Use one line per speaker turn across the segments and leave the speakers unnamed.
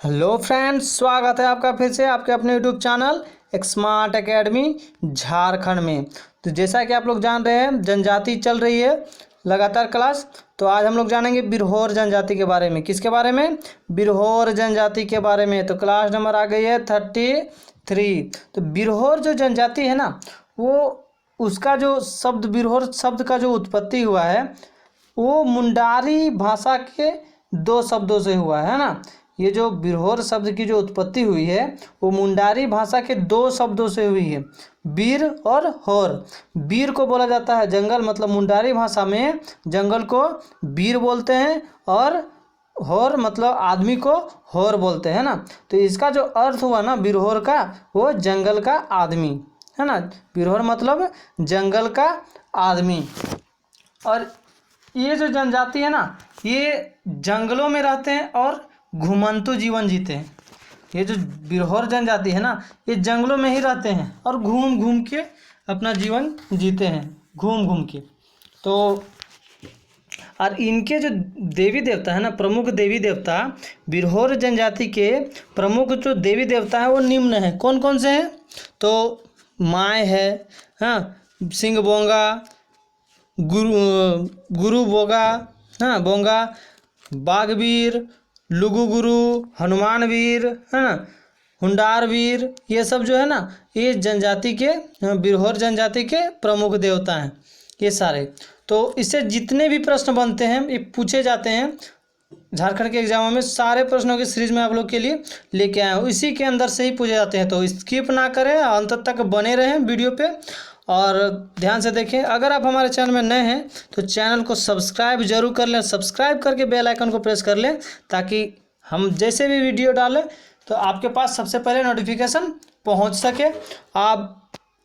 Hello friends, स्वागत है आपका फिर से आपके अपने यूट्यूब चैनल एक स्मार्ट एकेडमी झारखंड में। तो जैसा कि आप लोग जान रहे हैं, जनजाति चल रही है लगातार क्लास। तो आज हम लोग जानेंगे बिरहोर जनजाति के बारे में। किसके बारे में? बिरहोर जनजाति के बारे में। तो क्लास नंबर आ गई है 33। तो बिरहोर जो जनजाति है ना, वो उसका जो शब्द बिरहोर शब्द का जो उत्पत्ति हुआ है वो मुंडारी भाषा के दो शब्दों से हुआ है ना। ये जो बिरहोर शब्द की जो उत्पत्ति हुई है वो मुंडारी भाषा के दो शब्दों से हुई है, बीर और होर। बीर को बोला जाता है जंगल, मतलब मुंडारी भाषा में जंगल को बीर बोलते हैं, और होर मतलब आदमी को होर बोलते हैं ना। तो इसका जो अर्थ हुआ ना बिरहोर का, वो जंगल का आदमी है ना। बिरहोर मतलब जंगल का आदमी। और ये जो जनजाति है ना, ये जंगलों में रहते हैं और घुमंतु जीवन जीते हैं। ये जो बिरहोर जनजाति है ना, ये जंगलों में ही रहते हैं और घूम घूम के अपना जीवन जीते हैं, घूम घूम के। तो और इनके जो देवी देवता है ना, प्रमुख देवी देवता बिरहोर जनजाति के प्रमुख जो देवी देवता है वो निम्न है। कौन कौन से हैं? तो माय है, हाँ, सिंह बोंगा, गुरु बोगा, हाँ बोंगा, बाघवीर, लुगु गुरु, हनुमान वीर, है ना, हुंडार वीर, ये सब जो है ना, ये जनजाति के बिरहोर जनजाति के प्रमुख देवता हैं ये सारे। तो इससे जितने भी प्रश्न बनते हैं ये पूछे जाते हैं झारखंड के एग्जामों में। सारे प्रश्नों की सीरीज में आप लोग के लिए लेके आया हूँ, इसी के अंदर से ही पूछे जाते हैं। तो स्किप ना करें, अंत तक बने रहें वीडियो पे और ध्यान से देखें। अगर आप हमारे चैनल में नए हैं तो चैनल को सब्सक्राइब जरूर कर लें, सब्सक्राइब करके बेल आइकन को प्रेस कर लें ताकि हम जैसे भी वीडियो डालें तो आपके पास सबसे पहले नोटिफिकेशन पहुंच सके। आप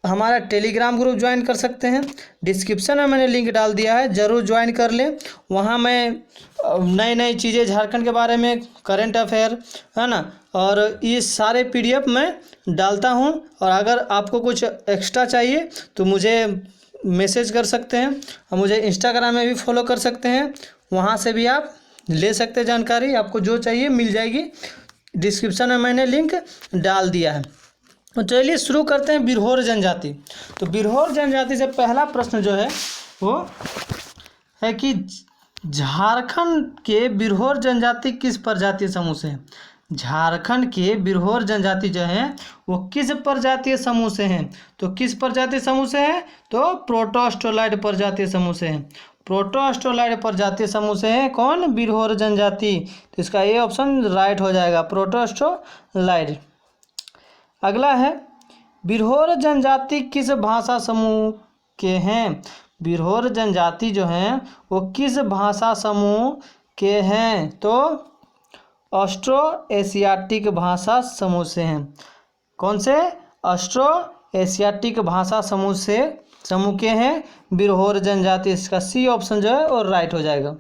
हमारा टेलीग्राम ग्रुप ज्वाइन कर सकते हैं, डिस्क्रिप्शन में मैंने लिंक डाल दिया है, ज़रूर ज्वाइन कर लें। वहाँ मैं नई नई चीज़ें झारखंड के बारे में, करंट अफेयर, है ना, और ये सारे PDF मैं डालता हूँ। और अगर आपको कुछ एक्स्ट्रा चाहिए तो मुझे मैसेज कर सकते हैं, और मुझे इंस्टाग्राम में भी फॉलो कर सकते हैं, वहाँ से भी आप ले सकते हैं जानकारी। आपको जो चाहिए मिल जाएगी, डिस्क्रिप्शन में मैंने लिंक डाल दिया है। तो चलिए शुरू करते हैं बिरहोर जनजाति। तो बिरहोर जनजाति से पहला प्रश्न जो है वो है कि झारखंड के बिरहोर जनजाति किस प्रजातीय समूह से है? झारखंड के बिरहोर जनजाति जो है वो किस प्रजातीय समूह से हैं? तो किस प्रजातीय समूह से है? तो प्रोटोस्टोलाइड प्रजातीय समूह से है। प्रोटोस्टोलाइड प्रजातीय समूह से है कौन? बिरहोर जनजाति। तो इसका ए ऑप्शन राइट हो जाएगा, प्रोटोस्टोलाइड। अगला है, बिरहोर जनजाति किस भाषा समूह के हैं? बिरहोर जनजाति जो हैं वो किस भाषा समूह के हैं? तो ऑस्ट्रो एशियाटिक भाषा समूह से हैं। कौन से? ऑस्ट्रो एशियाटिक भाषा समूह के हैं बिरहोर जनजाति। इसका सी ऑप्शन जो है वो राइट हो जाएगा।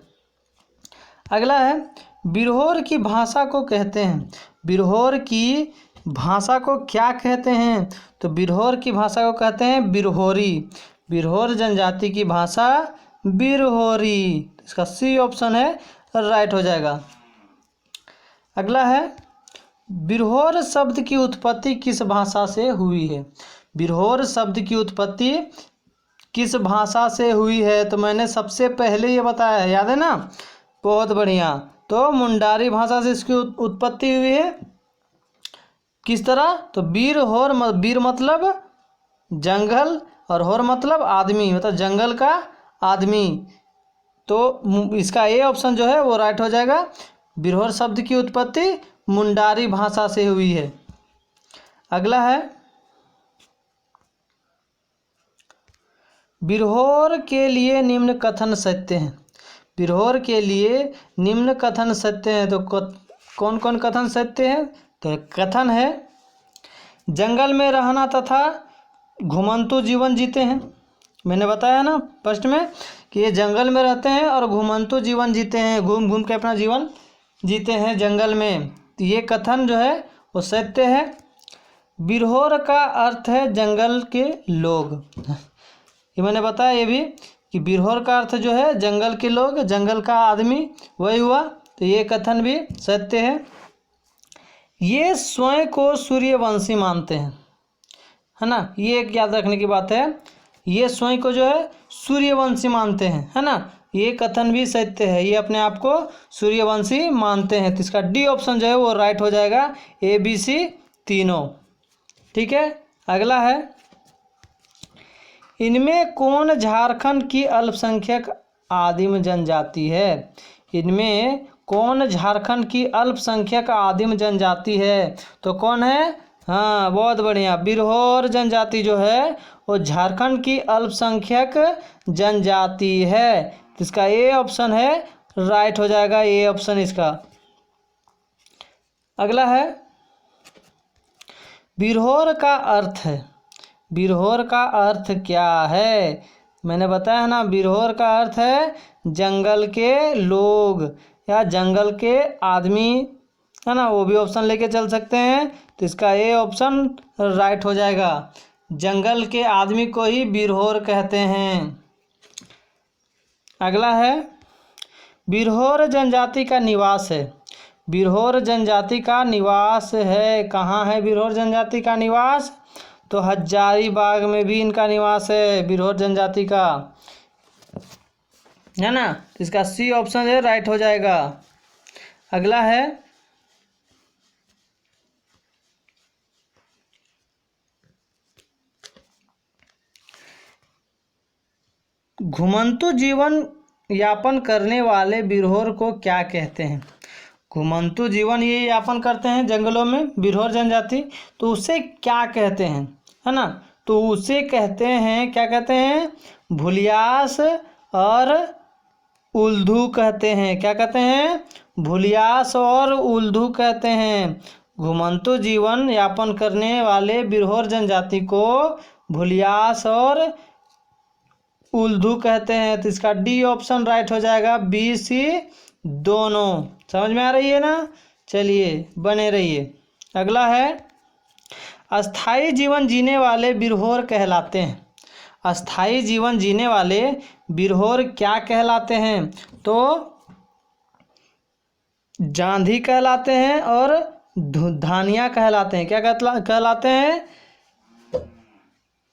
अगला है, बिरहोर की भाषा को कहते हैं, बिरहोर की भाषा को क्या कहते हैं? तो बिरहोर की भाषा को कहते हैं बिरहोरी। बिरहोर जनजाति की भाषा बिरहोरी। इसका सी ऑप्शन है राइट हो जाएगा। अगला है, बिरहोर शब्द की उत्पत्ति किस भाषा से हुई है? बिरहोर शब्द की उत्पत्ति किस भाषा से हुई है? तो मैंने सबसे पहले ये बताया है, याद है ना? बहुत बढ़िया। तो मुंडारी भाषा से इसकी उत्पत्ति हुई है। किस तरह? तो बीर मतलब जंगल और होर मतलब आदमी, मतलब जंगल का आदमी। तो इसका ए ऑप्शन जो है वो राइट हो जाएगा। बिरहोर शब्द की उत्पत्ति मुंडारी भाषा से हुई है। अगला है, बिरहोर के लिए निम्न कथन सत्य हैं। बिरहोर के लिए निम्न कथन सत्य हैं। तो कौन कौन कथन सत्य हैं? तो कथन है, जंगल में रहना तथा घुमंतु जीवन जीते हैं। मैंने बताया ना फर्स्ट में कि ये जंगल में रहते हैं और घुमंतु जीवन जीते हैं, घूम घूम के अपना जीवन जीते हैं जंगल में। तो ये कथन जो है वो सत्य है। बिरहोर का अर्थ है जंगल के लोग। ये मैंने बताया ये भी कि बिरहोर का अर्थ जो है जंगल के लोग, जंगल का आदमी, वही हुआ। तो ये कथन भी सत्य है। ये स्वयं को सूर्यवंशी मानते हैं, है ना। ये एक याद रखने की बात है, ये स्वयं को जो है सूर्यवंशी मानते हैं, है ना। ये कथन भी सत्य है, ये अपने आप को सूर्यवंशी मानते हैं। तो इसका डी ऑप्शन जो है वो राइट हो जाएगा, ए बी सी तीनों। ठीक है, अगला है, इनमें कौन झारखंड की अल्पसंख्यक आदिम जनजाति है। इनमें कौन झारखंड की अल्पसंख्यक आदिम जनजाति है। तो कौन है, हाँ बहुत बढ़िया, बिरहोर जनजाति जो है वो झारखंड की अल्पसंख्यक जनजाति है। तो इसका ए ऑप्शन है राइट हो जाएगा, ए ऑप्शन इसका। अगला है, बिरहोर का अर्थ है, बिरहोर का अर्थ क्या है। मैंने बताया है ना, बिरहोर का अर्थ है जंगल के लोग या जंगल के आदमी, है ना। वो भी ऑप्शन लेके चल सकते हैं। तो इसका ए ऑप्शन राइट हो जाएगा, जंगल के आदमी को ही बिरहोर कहते हैं। अगला है, बिरहोर जनजाति का निवास है। बिरहोर जनजाति का निवास है, कहाँ है बिरहोर जनजाति का निवास। तो हजारीबाग में भी इनका निवास है बिरहोर जनजाति का, है ना। इसका सी ऑप्शन है राइट हो जाएगा। अगला है, घुमंतु जीवन यापन करने वाले बिरहोर को क्या कहते हैं। घुमंतु जीवन ये यापन करते हैं जंगलों में बिरहोर जनजाति, तो उसे क्या कहते हैं, है ना। तो उसे कहते हैं, क्या कहते हैं, भुलियास और उल्धू कहते हैं। क्या कहते हैं, भुलियास और उल्धू कहते हैं। घुमंतु जीवन यापन करने वाले बिरहोर जनजाति को भुलियास और उल्धू कहते हैं। तो इसका डी ऑप्शन राइट हो जाएगा, बी सी दोनों। समझ में आ रही है ना, चलिए बने रहिए। अगला है, अस्थाई जीवन जीने वाले बिरहोर कहलाते हैं। अस्थाई जीवन जीने वाले बिरहोर क्या कहलाते हैं। तो जांधी कहलाते हैं और धानिया कहलाते हैं। क्या कहलाते हैं,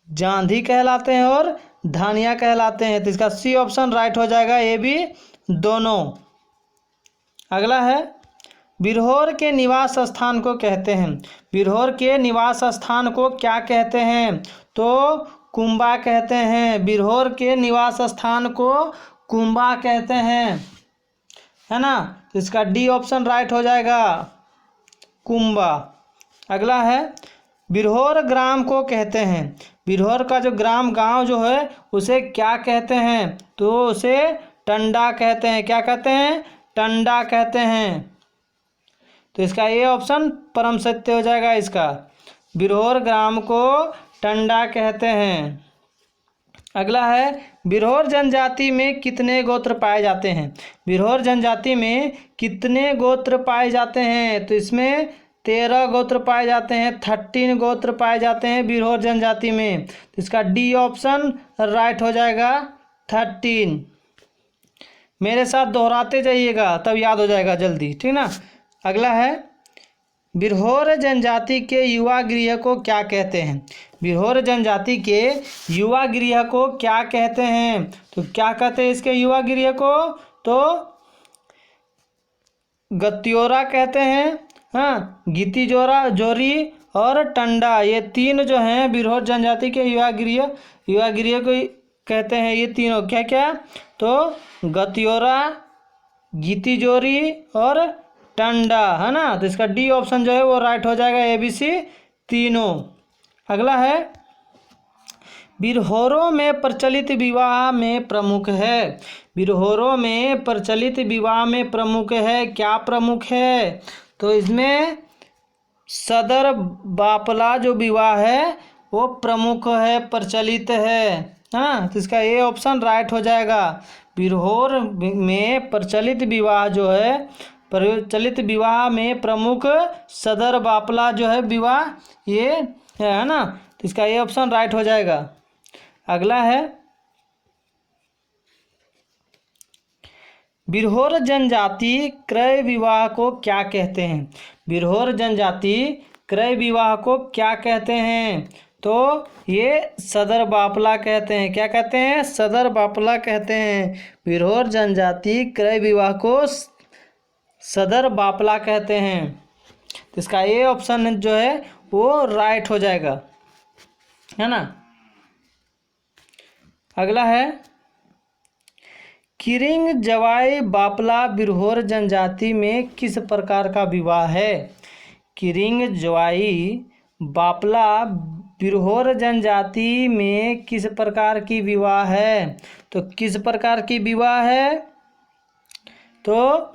जांधी कहलाते हैं और धानिया कहलाते हैं। तो इसका सी ऑप्शन राइट हो जाएगा, ए बी दोनों। अगला है, बिरहोर के निवास स्थान को कहते हैं। बिरहोर के निवास स्थान को क्या कहते हैं। तो कुंबा कहते हैं। बिरहोर के निवास स्थान को कुंबा कहते हैं, है ना। तो इसका डी ऑप्शन राइट हो जाएगा, कुंबा। अगला है, बिरहोर ग्राम को कहते हैं। बिरहोर का जो ग्राम गांव जो है उसे क्या कहते हैं। तो उसे टंडा कहते हैं। क्या कहते हैं, टंडा कहते हैं। तो इसका ये ऑप्शन परम सत्य हो जाएगा इसका, बिरहोर ग्राम को टंडा कहते हैं। अगला है, बिरहोर जनजाति में कितने गोत्र पाए जाते हैं। बिरहोर जनजाति में कितने गोत्र पाए जाते हैं। तो इसमें 13 गोत्र पाए जाते हैं, 13 गोत्र पाए जाते हैं बिरहोर जनजाति में। तो इसका डी ऑप्शन राइट हो जाएगा, 13। मेरे साथ दोहराते जाइएगा तब याद हो जाएगा जल्दी, ठीक ना। अगला है, बिरहोर जनजाति के युवा गृह को क्या कहते हैं। बिरहोर जनजाति के युवा गृह को क्या कहते हैं। तो क्या कहते हैं इसके युवा गृह को। तो गत्योरा कहते हैं, हाँ, गीती जोरा जोरी और टंडा, ये तीन जो हैं बिरहोर जनजाति के युवा गृह को कहते हैं। ये तीनों क्या क्या, तो गत्योरा, गीती जोरी और टंडा, है ना। तो इसका डी ऑप्शन जो है वो राइट हो जाएगा, ए बी सी तीनों। अगला है, बिरहोरों में प्रचलित विवाह में प्रमुख है। बिरहोरों में प्रचलित विवाह में प्रमुख है, क्या प्रमुख है। तो इसमें सदर बापला जो विवाह है वो प्रमुख है, प्रचलित है, हाँ। तो इसका ए ऑप्शन राइट हो जाएगा। बिरहोर में प्रचलित विवाह जो है, प्रचलित विवाह में प्रमुख सदर बापला जो है विवाह ये है ना। तो इसका ये ऑप्शन राइट हो जाएगा। अगला है, बिरहोर जनजाति क्रय विवाह को क्या कहते हैं? बिरहोर जनजाति क्रय विवाह को क्या कहते हैं? तो ये सदर बापला कहते हैं। क्या कहते हैं? सदर बापला कहते हैं। बिरहोर जनजाति क्रय विवाह को सदर बापला कहते हैं। तो इसका ए ऑप्शन जो है वो राइट हो जाएगा, है ना। अगला है किरिंग जवाई बापला बिरहोर जनजाति में किस प्रकार का विवाह है? किरिंग जवाई बापला बिरहोर जनजाति में किस प्रकार की विवाह है? तो किस प्रकार की विवाह है? तो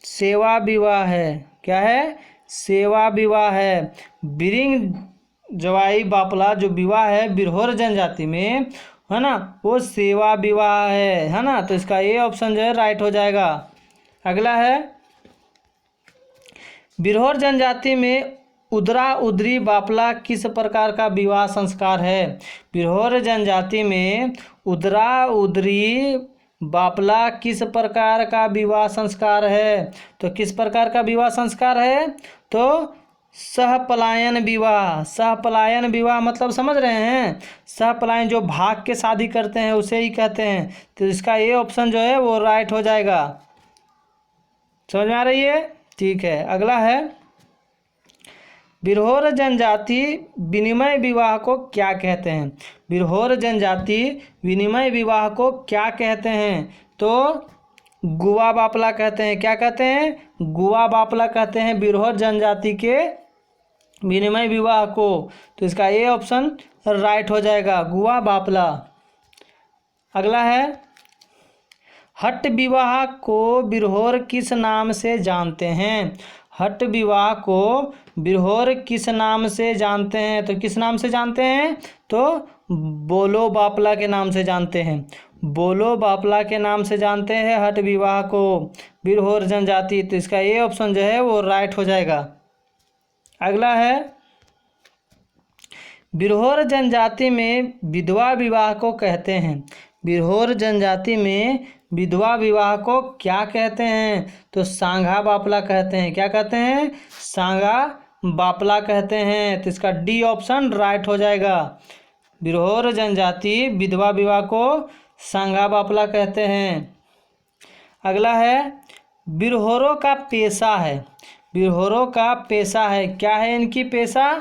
सेवा विवाह है। क्या है? सेवा विवाह है। बिरिंग जवाई बापला जो विवाह है बिरहोर जनजाति में, है ना, वो सेवा विवाह है ना। तो इसका ये ऑप्शन जो है राइट हो जाएगा। अगला है बिरहोर जनजाति में उदरा उदरी बापला किस प्रकार का विवाह संस्कार है? बिरहोर जनजाति में उदरा उदरी बापला किस प्रकार का विवाह संस्कार है? तो किस प्रकार का विवाह संस्कार है? तो सहपलायन विवाह। सहपलायन विवाह मतलब समझ रहे हैं? सहपलायन जो भाग के शादी करते हैं उसे ही कहते हैं। तो इसका ये ऑप्शन जो है वो राइट हो जाएगा। समझ में आ रही है? ठीक है। अगला है बिरहोर जनजाति विनिमय विवाह को क्या कहते हैं? बिरहोर जनजाति विनिमय विवाह को क्या कहते हैं? तो गुवा बापला कहते हैं। क्या कहते हैं? गुवा बापला कहते हैं बिरहोर जनजाति के विनिमय विवाह को। तो इसका ए ऑप्शन राइट हो जाएगा, गुवा बापला। अगला है हट विवाह को बिरहोर किस नाम से जानते हैं? हट विवाह को बिरहोर किस नाम से जानते हैं? तो किस नाम से जानते हैं? तो बोलो बापला के नाम से जानते हैं। बोलो बापला के नाम से जानते हैं हट विवाह को बिरहोर जनजाति। तो इसका ये ऑप्शन जो है वो राइट हो जाएगा। अगला है बिरहोर जनजाति में विधवा विवाह को कहते हैं। बिरहोर जनजाति में विधवा विवाह को क्या कहते हैं? तो सांगा बापला कहते हैं। क्या कहते हैं? सांगा बापला कहते हैं। तो इसका डी ऑप्शन राइट हो जाएगा। बिरहोर जनजाति विधवा विवाह को सांगा बापला कहते हैं। अगला है बिरहोरों का पेशा है। बिरहोरों का पेशा है। क्या है इनकी पेशा?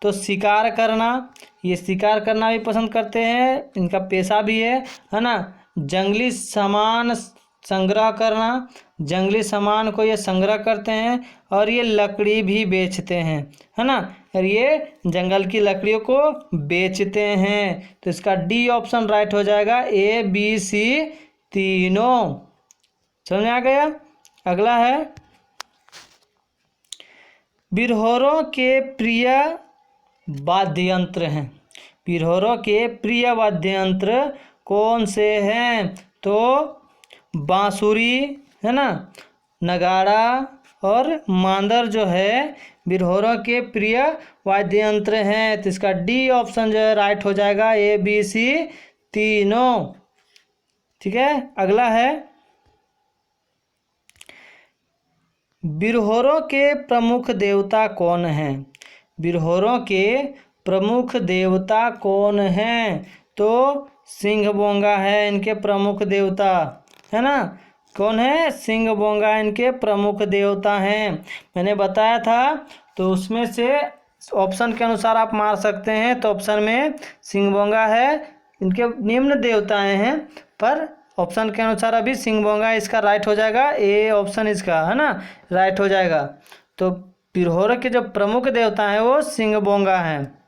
तो शिकार करना। ये शिकार करना भी पसंद करते हैं, इनका पेशा भी है ना। जंगली सामान संग्रह करना, जंगली सामान को ये संग्रह करते हैं और ये लकड़ी भी बेचते हैं, है ना। और ये जंगल की लकड़ियों को बेचते हैं। तो इसका डी ऑप्शन राइट हो जाएगा, ए बी सी तीनों। समझ आ गया। अगला है बिरहोरों के प्रिय वाद्य यंत्र हैं। बिरहोरों के प्रिय वाद्य यंत्र कौन से हैं? तो बांसुरी, है ना, नगाड़ा और मांदर जो है बिरहोरों के प्रिय वाद्य यंत्र हैं। तो इसका डी ऑप्शन जो है राइट हो जाएगा, ए बी सी तीनों। ठीक है। अगला है बिरहोरों के प्रमुख देवता कौन हैं? बिरहोरों के प्रमुख देवता कौन हैं? तो सिंह बोंगा है इनके प्रमुख देवता, है ना। कौन है? सिंह बोंगा इनके प्रमुख देवता हैं। मैंने बताया था, तो उसमें से ऑप्शन के अनुसार आप मार सकते हैं। तो ऑप्शन में सिंह बोंगा है, इनके निम्न देवताएं हैं, पर ऑप्शन के अनुसार अभी सिंह बोंगा इसका राइट हो जाएगा। ए ऑप्शन इसका, है ना, राइट हो जाएगा। तो बिरहोर के जो प्रमुख देवता हैं वो सिंह बोंगा हैं।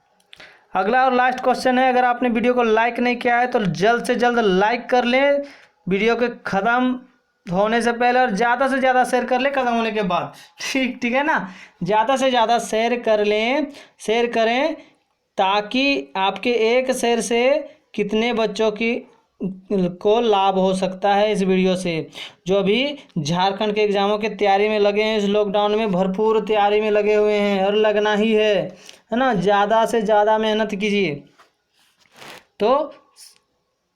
अगला और लास्ट क्वेश्चन है, अगर आपने वीडियो को लाइक नहीं किया है तो जल्द से जल्द लाइक कर लें वीडियो के ख़त्म होने से पहले, और ज़्यादा से ज़्यादा शेयर कर लें ख़त्म होने के बाद। ठीक है ना, ज़्यादा से ज़्यादा शेयर कर लें, शेयर करें, ताकि आपके एक शेयर से कितने बच्चों को लाभ हो सकता है इस वीडियो से। जो अभी झारखंड के एग्ज़ामों के तैयारी में लगे हैं, इस लॉकडाउन में भरपूर तैयारी में लगे हुए हैं और लगना ही है ना। ज़्यादा से ज़्यादा मेहनत कीजिए। तो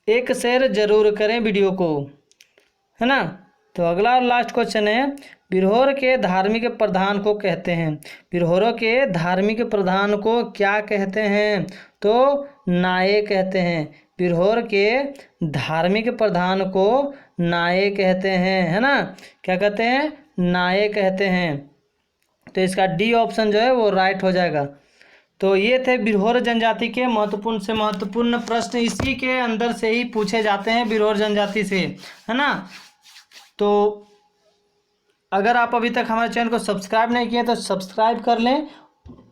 एक शेयर ज़रूर करें वीडियो को, है ना। तो अगला और लास्ट क्वेश्चन है, बिरहोर के धार्मिक प्रधान को कहते हैं। बिरहोर के धार्मिक प्रधान को क्या कहते हैं? तो नाये कहते हैं। बिरहोर के धार्मिक प्रधान को नाये कहते हैं, है ना। क्या कहते हैं? नाये कहते हैं। तो इसका डी ऑप्शन जो है वो राइट हो जाएगा। तो ये थे बिरहोर जनजाति के महत्वपूर्ण से महत्वपूर्ण प्रश्न, इसी के अंदर से ही पूछे जाते हैं बिरहोर जनजाति से, है ना। तो अगर आप अभी तक हमारे चैनल को सब्सक्राइब नहीं किए तो सब्सक्राइब कर लें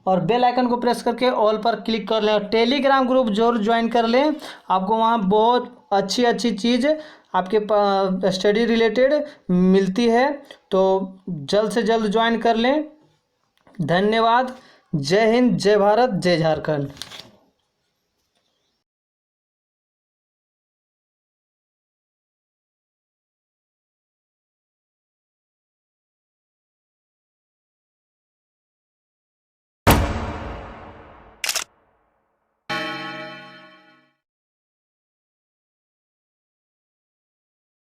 और बेल आइकन को प्रेस करके ऑल पर क्लिक कर लें और टेलीग्राम ग्रुप जरूर ज्वाइन कर लें। आपको वहाँ बहुत अच्छी अच्छी चीज़ आपके स्टडी रिलेटेड मिलती है, तो जल्द से जल्द ज्वाइन कर लें। धन्यवाद। जय हिंद, जय भारत, जय झारखंड।